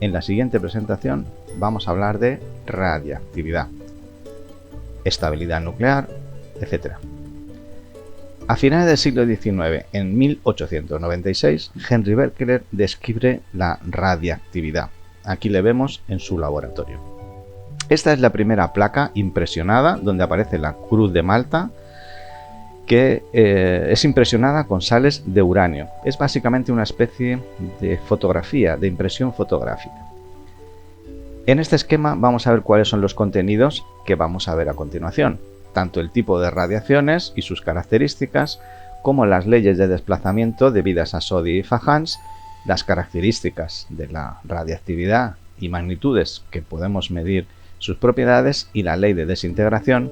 en la siguiente presentación vamos a hablar de radiactividad, estabilidad nuclear, etc. A finales del siglo XIX, en 1896, Henry Becquerel describe la radiactividad. Aquí le vemos en su laboratorio. Esta es la primera placa impresionada donde aparece la Cruz de Malta, que es impresionada con sales de uranio. Es básicamente una especie de fotografía, de impresión fotográfica. En este esquema vamos a ver cuáles son los contenidos que vamos a ver a continuación, tanto el tipo de radiaciones y sus características, como las leyes de desplazamiento debidas a Soddy y Fajans, las características de la radiactividad y magnitudes que podemos medir sus propiedades y la ley de desintegración,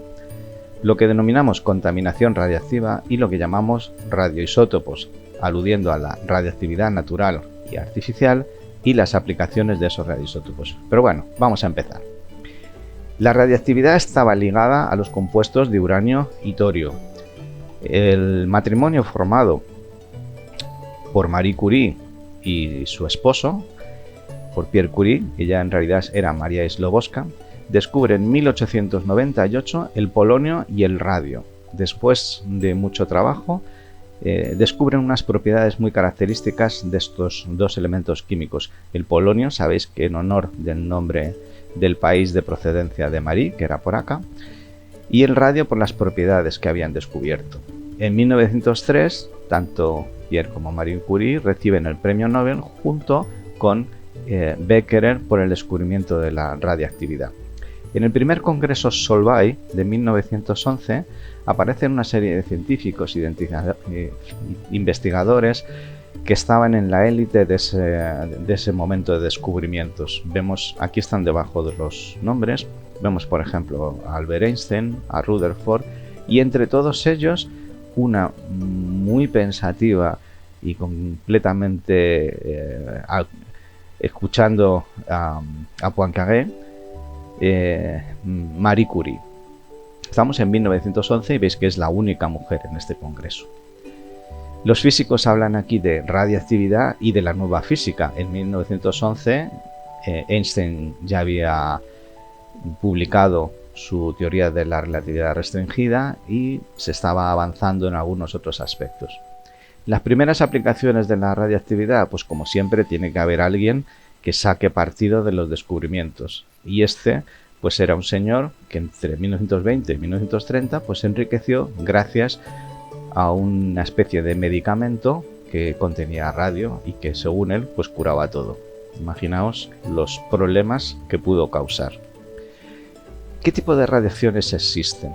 lo que denominamos contaminación radiactiva y lo que llamamos radioisótopos, aludiendo a la radiactividad natural y artificial y las aplicaciones de esos radioisótopos. Pero bueno, vamos a empezar. La radiactividad estaba ligada a los compuestos de uranio y torio. El matrimonio formado por Marie Curie y su esposo, por Pierre Curie, ella en realidad era Maria Slowodska, descubre en 1898 el polonio y el radio. Después de mucho trabajo, descubren unas propiedades muy características de estos dos elementos químicos. El polonio, sabéis que en honor del nombre del país de procedencia de Marie, que era por acá, y el radio por las propiedades que habían descubierto. En 1903, tanto Pierre como Marie Curie reciben el premio Nobel junto con Becquerel por el descubrimiento de la radiactividad. En el primer congreso Solvay de 1911 aparecen una serie de científicos y investigadores que estaban en la élite de ese momento de descubrimientos. Vemos, aquí están debajo de los nombres, vemos por ejemplo a Albert Einstein, a Rutherford, y entre todos ellos una muy pensativa y completamente escuchando a Poincaré, Marie Curie. Estamos en 1911 y veis que es la única mujer en este congreso. Los físicos hablan aquí de radiactividad y de la nueva física. En 1911 Einstein ya había publicado su teoría de la relatividad restringida y se estaba avanzando en algunos otros aspectos. Las primeras aplicaciones de la radiactividad, pues como siempre tiene que haber alguien que saque partido de los descubrimientos, y este pues era un señor que entre 1920 y 1930 pues se enriqueció gracias a una especie de medicamento que contenía radio y que según él pues curaba todo. Imaginaos los problemas que pudo causar. ¿Qué tipo de radiaciones existen?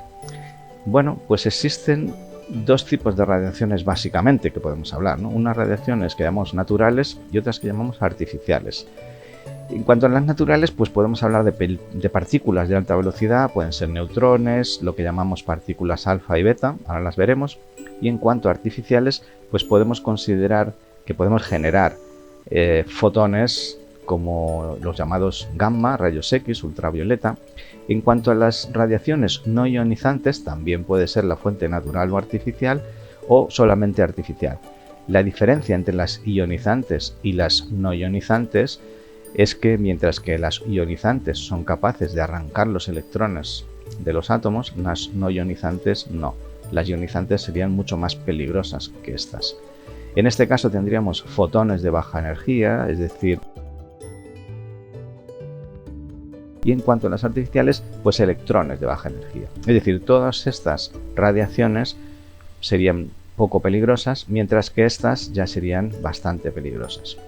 Bueno, pues existen dos tipos de radiaciones básicamente que podemos hablar, ¿no? Unas radiaciones que llamamos naturales y otras que llamamos artificiales. En cuanto a las naturales, pues podemos hablar de partículas de alta velocidad, pueden ser neutrones, lo que llamamos partículas alfa y beta, ahora las veremos. Y en cuanto a artificiales, pues podemos considerar que podemos generar fotones como los llamados gamma, rayos X, ultravioleta. En cuanto a las radiaciones no ionizantes, también puede ser la fuente natural o artificial o solamente artificial. La diferencia entre las ionizantes y las no ionizantes es que mientras que las ionizantes son capaces de arrancar los electrones de los átomos, las no ionizantes no. Las ionizantes serían mucho más peligrosas que estas. En este caso tendríamos fotones de baja energía, es decir, y en cuanto a las artificiales, pues electrones de baja energía. Es decir, todas estas radiaciones serían poco peligrosas, mientras que estas ya serían bastante peligrosas.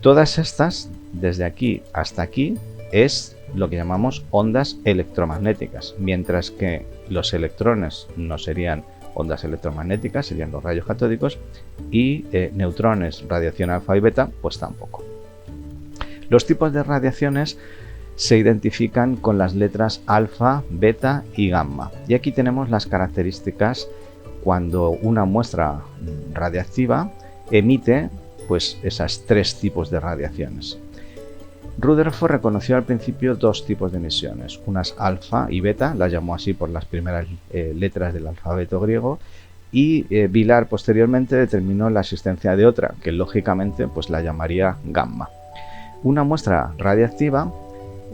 Todas estas, desde aquí hasta aquí, es lo que llamamos ondas electromagnéticas, mientras que los electrones no serían ondas electromagnéticas, serían los rayos catódicos, y neutrones, radiación alfa y beta, pues tampoco. Los tipos de radiaciones se identifican con las letras alfa, beta y gamma. Y aquí tenemos las características cuando una muestra radiactiva emite pues esas tres tipos de radiaciones. Rutherford reconoció al principio dos tipos de emisiones, unas alfa y beta, las llamó así por las primeras letras del alfabeto griego, y Villard posteriormente determinó la existencia de otra, que lógicamente pues la llamaría gamma. Una muestra radiactiva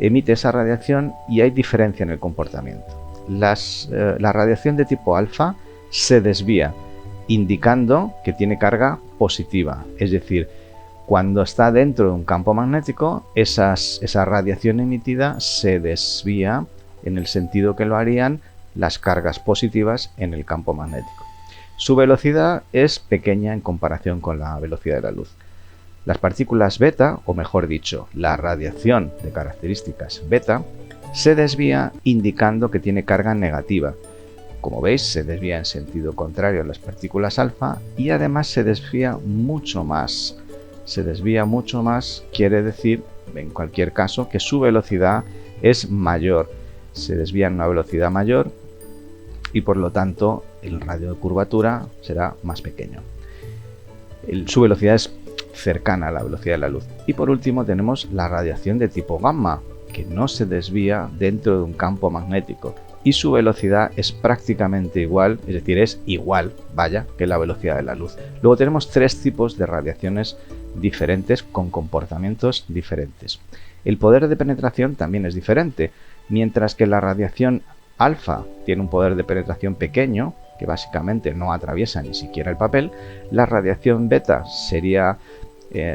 emite esa radiación y hay diferencia en el comportamiento. La radiación de tipo alfa se desvía, indicando que tiene carga positiva, es decir, cuando está dentro de un campo magnético, esa radiación emitida se desvía en el sentido que lo harían las cargas positivas en el campo magnético. Su velocidad es pequeña en comparación con la velocidad de la luz. Las partículas beta, o mejor dicho, la radiación de características beta, se desvía indicando que tiene carga negativa. Como veis, se desvía en sentido contrario a las partículas alfa y además se desvía mucho más. Se desvía mucho más quiere decir, en cualquier caso, que su velocidad es mayor. Se desvía en una velocidad mayor y por lo tanto el radio de curvatura será más pequeño. Su velocidad es cercana a la velocidad de la luz. Y por último tenemos la radiación de tipo gamma, que no se desvía dentro de un campo magnético y su velocidad es prácticamente igual, es decir, es igual, vaya, que la velocidad de la luz. Luego tenemos tres tipos de radiaciones diferentes con comportamientos diferentes. El poder de penetración también es diferente, mientras que la radiación alfa tiene un poder de penetración pequeño, que básicamente no atraviesa ni siquiera el papel. La radiación beta sería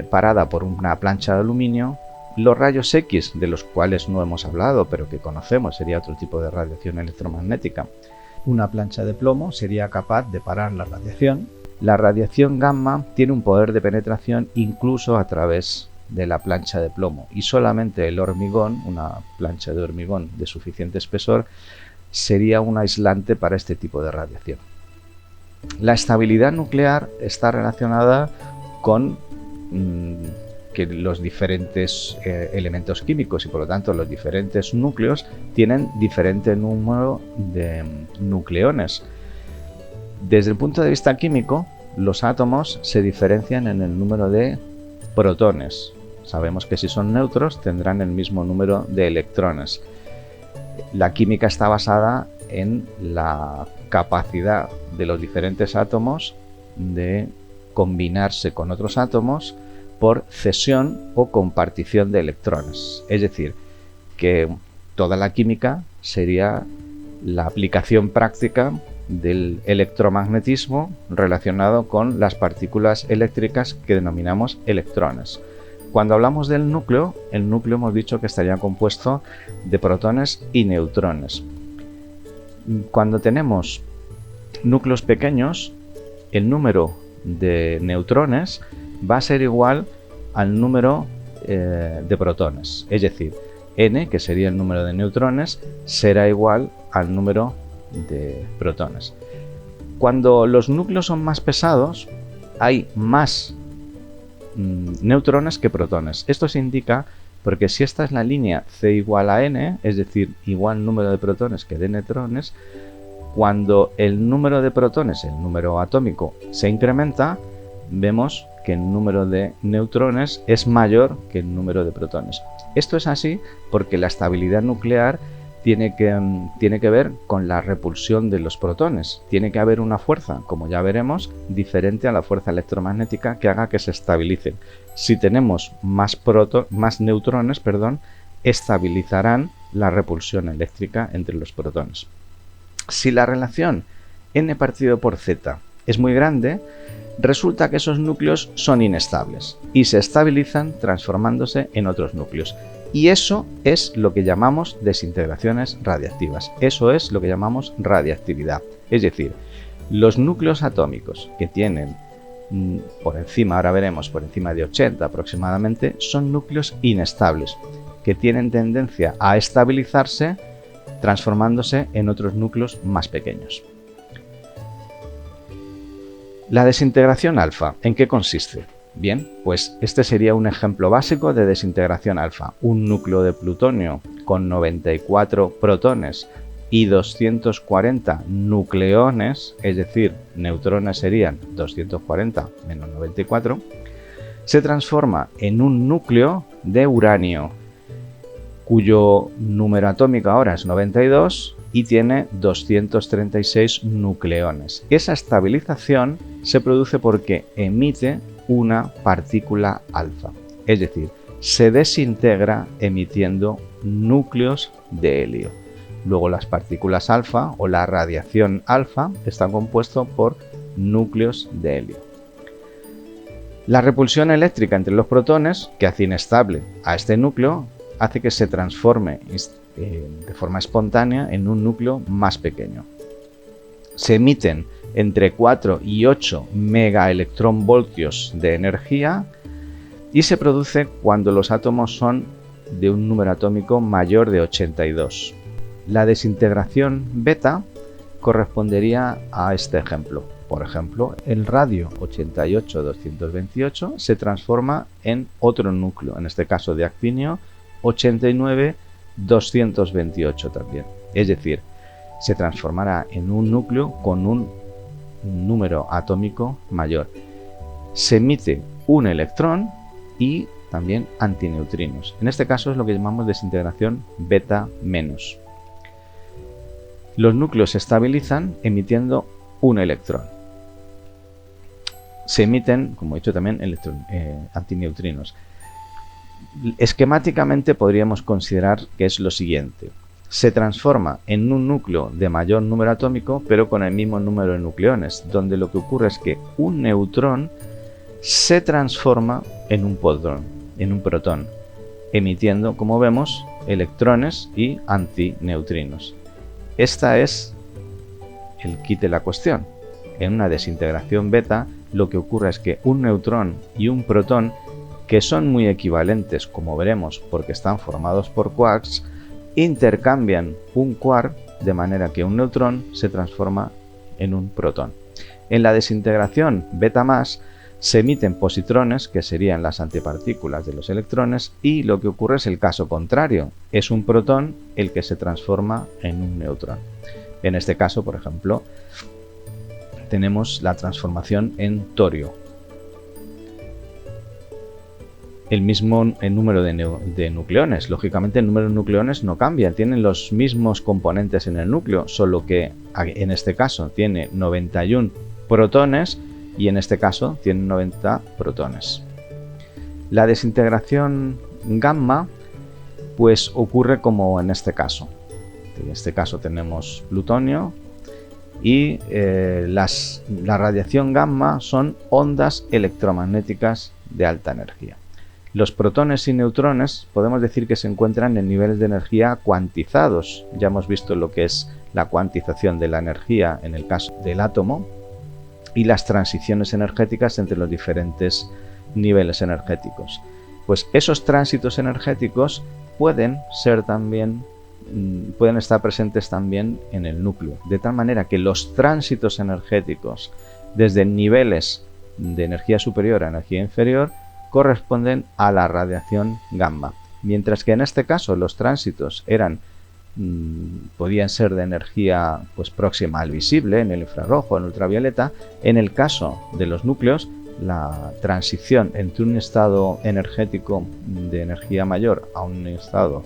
parada por una plancha de aluminio. Los rayos X, de los cuales no hemos hablado, pero que conocemos, sería otro tipo de radiación electromagnética. Una plancha de plomo sería capaz de parar la radiación. La radiación gamma tiene un poder de penetración incluso a través de la plancha de plomo y solamente el hormigón, una plancha de hormigón de suficiente espesor, sería un aislante para este tipo de radiación. La estabilidad nuclear está relacionada con que los diferentes elementos químicos y por lo tanto los diferentes núcleos tienen diferente número de nucleones. Desde el punto de vista químico, los átomos se diferencian en el número de protones. Sabemos que si son neutros tendrán el mismo número de electrones. La química está basada en la capacidad de los diferentes átomos de combinarse con otros átomos por cesión o compartición de electrones. Es decir, que toda la química sería la aplicación práctica del electromagnetismo relacionado con las partículas eléctricas que denominamos electrones. Cuando hablamos del núcleo, el núcleo hemos dicho que estaría compuesto de protones y neutrones. Cuando tenemos núcleos pequeños, el número de neutrones va a ser igual al número de protones. Es decir, n, que sería el número de neutrones, será igual al número de protones. Cuando los núcleos son más pesados, hay más neutrones que protones. Esto se indica porque si esta es la línea C igual a n, es decir, igual número de protones que de neutrones, cuando el número de protones, el número atómico, se incrementa, vemos que el número de neutrones es mayor que el número de protones. Esto es así porque la estabilidad nuclear tiene que ver con la repulsión de los protones. Tiene que haber una fuerza, como ya veremos, diferente a la fuerza electromagnética que haga que se estabilicen. Si tenemos más neutrones, estabilizarán la repulsión eléctrica entre los protones. Si la relación n partido por z es muy grande, resulta que esos núcleos son inestables y se estabilizan transformándose en otros núcleos. Y eso es lo que llamamos desintegraciones radiactivas. Eso es lo que llamamos radiactividad. Es decir, los núcleos atómicos que tienen por encima, ahora veremos, por encima de 80 aproximadamente, son núcleos inestables, que tienen tendencia a estabilizarse transformándose en otros núcleos más pequeños. La desintegración alfa, ¿en qué consiste? Bien, pues este sería un ejemplo básico de desintegración alfa. Un núcleo de plutonio con 94 protones y 240 nucleones, es decir, neutrones serían 240 menos 94, se transforma en un núcleo de uranio, cuyo número atómico ahora es 92 y tiene 236 nucleones. Esa estabilización se produce porque emite una partícula alfa. Es decir, se desintegra emitiendo núcleos de helio. Luego las partículas alfa o la radiación alfa está compuesto por núcleos de helio. La repulsión eléctrica entre los protones, que hace inestable a este núcleo, hace que se transforme de forma espontánea en un núcleo más pequeño. Se emiten entre 4 y 8 megaelectronvoltios de energía y se produce cuando los átomos son de un número atómico mayor de 82. La desintegración beta correspondería a este ejemplo. Por ejemplo, el radio 88228 se transforma en otro núcleo, en este caso de actinio 89228 también. Es decir, se transformará en un núcleo con un número atómico mayor. Se emite un electrón y también antineutrinos. En este caso es lo que llamamos desintegración beta menos. Los núcleos se estabilizan emitiendo un electrón. Se emiten, como he dicho también, antineutrinos. Esquemáticamente podríamos considerar que es lo siguiente. Se transforma en un núcleo de mayor número atómico, pero con el mismo número de nucleones, donde lo que ocurre es que un neutrón se transforma en un protón, emitiendo, como vemos, electrones y antineutrinos. Esta es el quid de la cuestión. En una desintegración beta, lo que ocurre es que un neutrón y un protón, que son muy equivalentes, como veremos, porque están formados por quarks, intercambian un quark de manera que un neutrón se transforma en un protón. En la desintegración beta más, se emiten positrones, que serían las antipartículas de los electrones, y lo que ocurre es el caso contrario. Es un protón el que se transforma en un neutrón. En este caso, por ejemplo, tenemos la transformación en torio. El número de nucleones. Lógicamente el número de nucleones no cambia, tienen los mismos componentes en el núcleo, solo que en este caso tiene 91 protones y en este caso tiene 90 protones. La desintegración gamma pues ocurre como en este caso. En este caso tenemos plutonio y la radiación gamma son ondas electromagnéticas de alta energía. Los protones y neutrones podemos decir que se encuentran en niveles de energía cuantizados. Ya hemos visto lo que es la cuantización de la energía en el caso del átomo y las transiciones energéticas entre los diferentes niveles energéticos. Pues esos tránsitos energéticos pueden estar presentes también en el núcleo, de tal manera que los tránsitos energéticos desde niveles de energía superior a energía inferior corresponden a la radiación gamma, mientras que en este caso los tránsitos podían ser de energía pues próxima al visible, en el infrarrojo, en el ultravioleta. En el caso de los núcleos, la transición entre un estado energético de energía mayor a un estado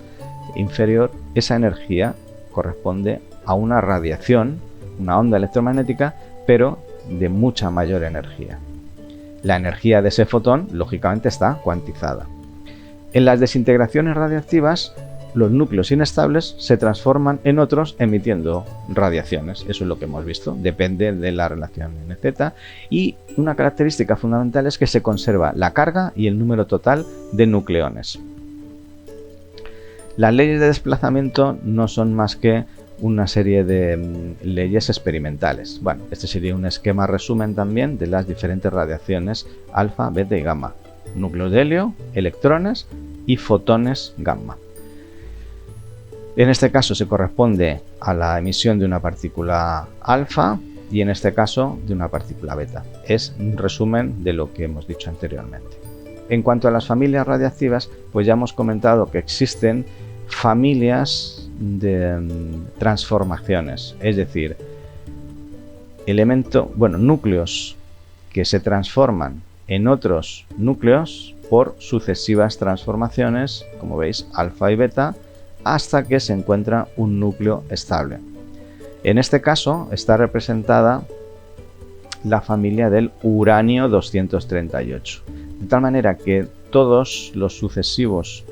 inferior, esa energía corresponde a una radiación, una onda electromagnética, pero de mucha mayor energía. La energía de ese fotón, lógicamente, está cuantizada. En las desintegraciones radiactivas, los núcleos inestables se transforman en otros emitiendo radiaciones. Eso es lo que hemos visto, depende de la relación NZ. Y una característica fundamental es que se conserva la carga y el número total de nucleones. Las leyes de desplazamiento no son más que una serie de leyes experimentales. Bueno, este sería un esquema resumen también de las diferentes radiaciones alfa, beta y gamma. Núcleos de helio, electrones y fotones gamma. En este caso se corresponde a la emisión de una partícula alfa y en este caso de una partícula beta. Es un resumen de lo que hemos dicho anteriormente. En cuanto a las familias radiactivas, pues ya hemos comentado que existen familias de transformaciones, es decir, núcleos que se transforman en otros núcleos por sucesivas transformaciones, como veis, alfa y beta, hasta que se encuentra un núcleo estable. En este caso está representada la familia del uranio 238, de tal manera que todos los sucesivos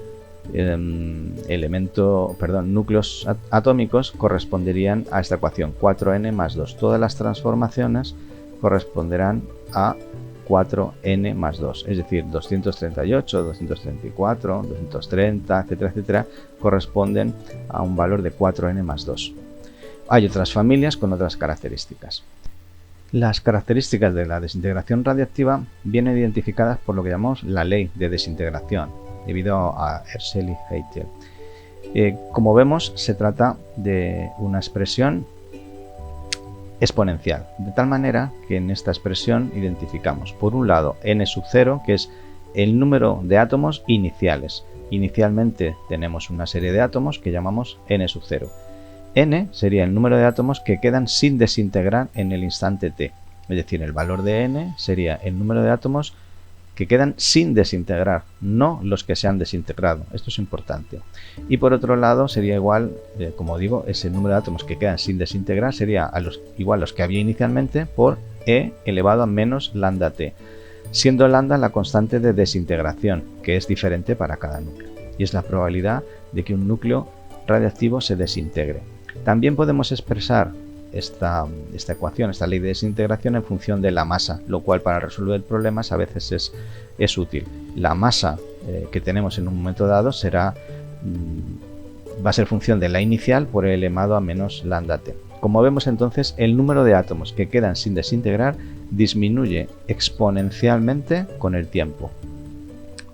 núcleos atómicos corresponderían a esta ecuación 4n más 2. Todas las transformaciones corresponderán a 4n más 2, es decir, 238, 234, 230, etcétera, etcétera, corresponden a un valor de 4n más 2. Hay otras familias con otras características. Las características de la desintegración radiactiva vienen identificadas por lo que llamamos la ley de desintegración, debido a Hershey-Heitel. Como vemos, se trata de una expresión exponencial, de tal manera que en esta expresión identificamos, por un lado, n sub 0, que es el número de átomos iniciales. Inicialmente tenemos una serie de átomos que llamamos n sub 0. N sería el número de átomos que quedan sin desintegrar en el instante t. Es decir, el valor de n sería el número de átomos que quedan sin desintegrar, no los que se han desintegrado. Esto es importante. Y por otro lado sería igual, como digo, ese número de átomos que quedan sin desintegrar sería igual a los que había inicialmente por e elevado a menos lambda t, siendo lambda la constante de desintegración, que es diferente para cada núcleo, y es la probabilidad de que un núcleo radiactivo se desintegre. También podemos expresar esta ecuación, esta ley de desintegración, en función de la masa, lo cual para resolver problemas a veces es útil. La masa que tenemos en un momento dado va a ser función de la inicial por e elevado a menos lambda t. Como vemos entonces, el número de átomos que quedan sin desintegrar disminuye exponencialmente con el tiempo.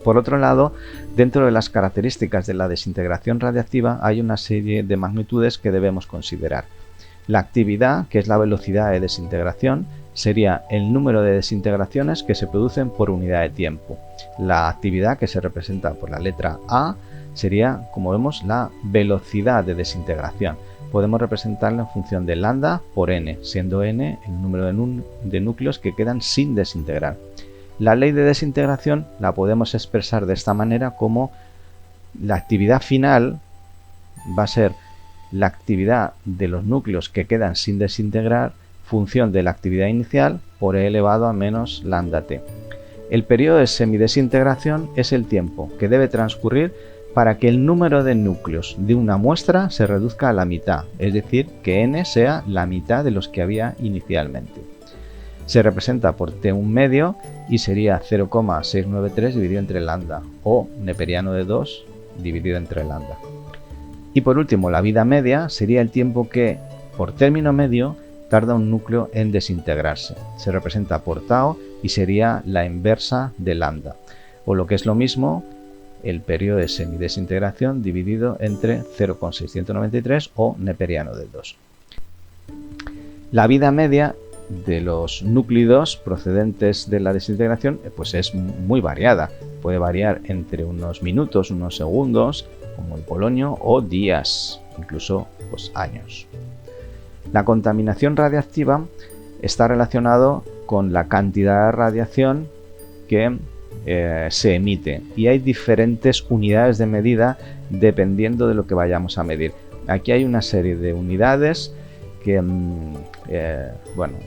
Por otro lado, dentro de las características de la desintegración radiactiva hay una serie de magnitudes que debemos considerar. La actividad, que es la velocidad de desintegración, sería el número de desintegraciones que se producen por unidad de tiempo. La actividad, que se representa por la letra A, sería, como vemos, la velocidad de desintegración. Podemos representarla en función de lambda por n, siendo n el número de núcleos que quedan sin desintegrar. La ley de desintegración la podemos expresar de esta manera, como la actividad final va a ser la actividad de los núcleos que quedan sin desintegrar función de la actividad inicial por e elevado a menos lambda t. El periodo de semidesintegración es el tiempo que debe transcurrir para que el número de núcleos de una muestra se reduzca a la mitad, es decir, que n sea la mitad de los que había inicialmente. Se representa por t1 medio y sería 0,693 dividido entre lambda, o neperiano de 2 dividido entre lambda. Y por último, la vida media sería el tiempo que, por término medio, tarda un núcleo en desintegrarse. Se representa por tau y sería la inversa de lambda. O lo que es lo mismo, el periodo de semidesintegración dividido entre 0,693 o neperiano de 2. La vida media de los núclidos procedentes de la desintegración pues es muy variada. Puede variar entre unos minutos, unos segundos, como el polonio, o días, incluso pues años. La contaminación radiactiva está relacionado con la cantidad de radiación que se emite, y hay diferentes unidades de medida dependiendo de lo que vayamos a medir. Aquí hay una serie de unidades que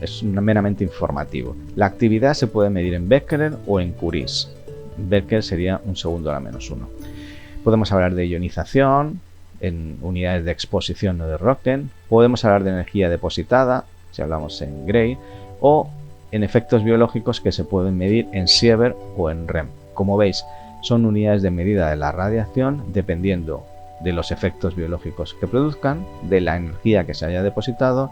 es meramente informativo. La actividad se puede medir en Becquerel o en Curies. Becquerel sería un segundo a la menos 1. Podemos hablar de ionización en unidades de exposición o de Röntgen. Podemos hablar de energía depositada, si hablamos en Gray, o en efectos biológicos que se pueden medir en Sievert o en REM. Como veis, son unidades de medida de la radiación dependiendo de los efectos biológicos que produzcan, de la energía que se haya depositado,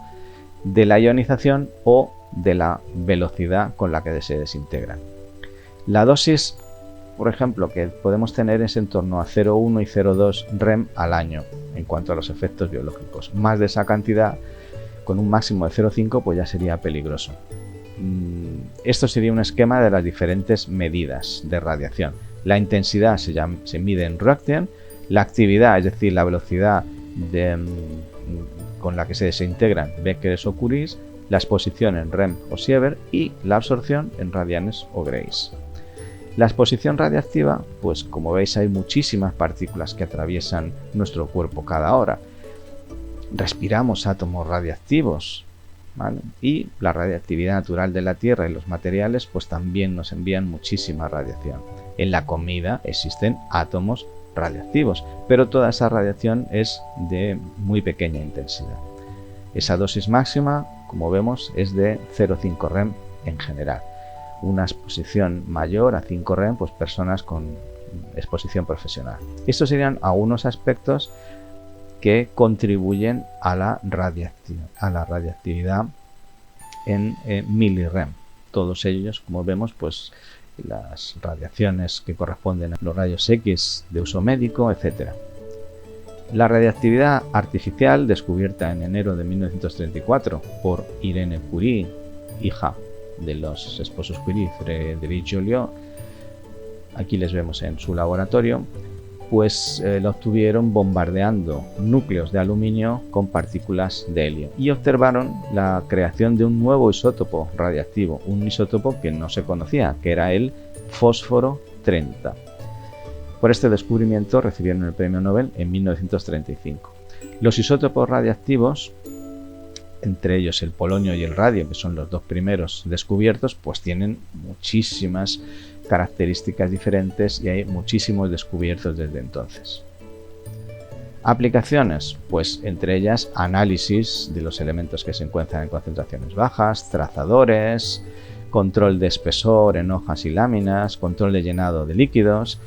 de la ionización o de la velocidad con la que se desintegran. La dosis, por ejemplo, que podemos tener es en torno a 0,1 y 0,2 REM al año en cuanto a los efectos biológicos. Más de esa cantidad, con un máximo de 0,5, pues ya sería peligroso. Esto sería un esquema de las diferentes medidas de radiación. La intensidad se mide en Röntgen, la actividad, es decir, la velocidad con la que se desintegran Becquerel o Curies, la exposición en REM o Sievert y la absorción en radianes o Grays. La exposición radiactiva, pues como veis hay muchísimas partículas que atraviesan nuestro cuerpo cada hora. Respiramos átomos radiactivos, ¿vale? Y la radiactividad natural de la Tierra y los materiales pues también nos envían muchísima radiación. En la comida existen átomos radiactivos, pero toda esa radiación es de muy pequeña intensidad. Esa dosis máxima, como vemos, es de 0,5 rem en general. Una exposición mayor a 5 rem, pues personas con exposición profesional. Estos serían algunos aspectos que contribuyen a la radiactividad en milirem. Todos ellos, como vemos, pues las radiaciones que corresponden a los rayos X de uso médico, etc. La radiactividad artificial, descubierta en enero de 1934 por Irene Curie, hija de los esposos Curie, Frédéric Joliot, aquí les vemos en su laboratorio, pues la obtuvieron bombardeando núcleos de aluminio con partículas de helio y observaron la creación de un nuevo isótopo radiactivo, un isótopo que no se conocía, que era el fósforo 30. Por este descubrimiento recibieron el premio Nobel en 1935. Los isótopos radiactivos, entre ellos el polonio y el radio, que son los dos primeros descubiertos, pues tienen muchísimas características diferentes y hay muchísimos descubiertos desde entonces. Aplicaciones, pues entre ellas análisis de los elementos que se encuentran en concentraciones bajas, trazadores, control de espesor en hojas y láminas, control de llenado de líquidos,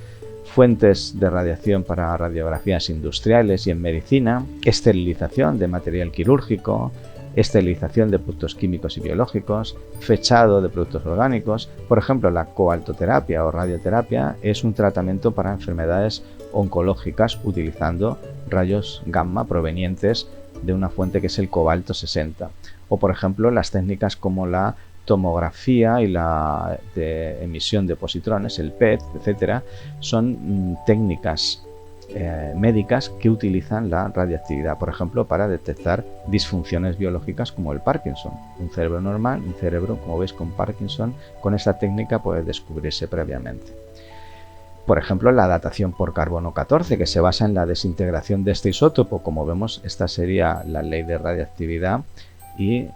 fuentes de radiación para radiografías industriales y en medicina, esterilización de material quirúrgico, esterilización de productos químicos y biológicos, fechado de productos orgánicos. Por ejemplo, la cobaltoterapia o radioterapia es un tratamiento para enfermedades oncológicas utilizando rayos gamma provenientes de una fuente que es el cobalto 60. O por ejemplo, las técnicas como la tomografía y la de emisión de positrones, el PET, etcétera, son técnicas médicas que utilizan la radiactividad, por ejemplo, para detectar disfunciones biológicas como el Parkinson. Un cerebro normal, un cerebro, como veis, con Parkinson, con esta técnica puede descubrirse previamente. Por ejemplo, la datación por carbono 14, que se basa en la desintegración de este isótopo. Como vemos, esta sería la ley de radiactividad y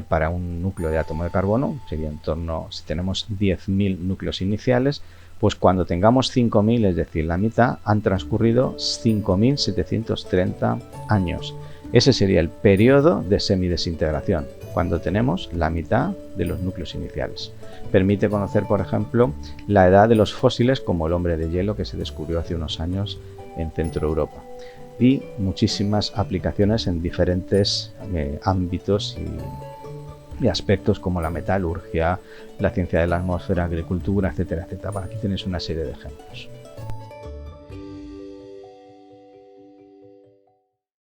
para un núcleo de átomo de carbono sería en torno, si tenemos 10.000 núcleos iniciales, pues cuando tengamos 5.000, es decir, la mitad, han transcurrido 5.730 años. Ese sería el periodo de semidesintegración, cuando tenemos la mitad de los núcleos iniciales. Permite conocer, por ejemplo, la edad de los fósiles, como el hombre de hielo que se descubrió hace unos años en Centro Europa. Y muchísimas aplicaciones en diferentes ámbitos y aspectos como la metalurgia, la ciencia de la atmósfera, agricultura, etcétera, etcétera. Aquí tenéis una serie de ejemplos.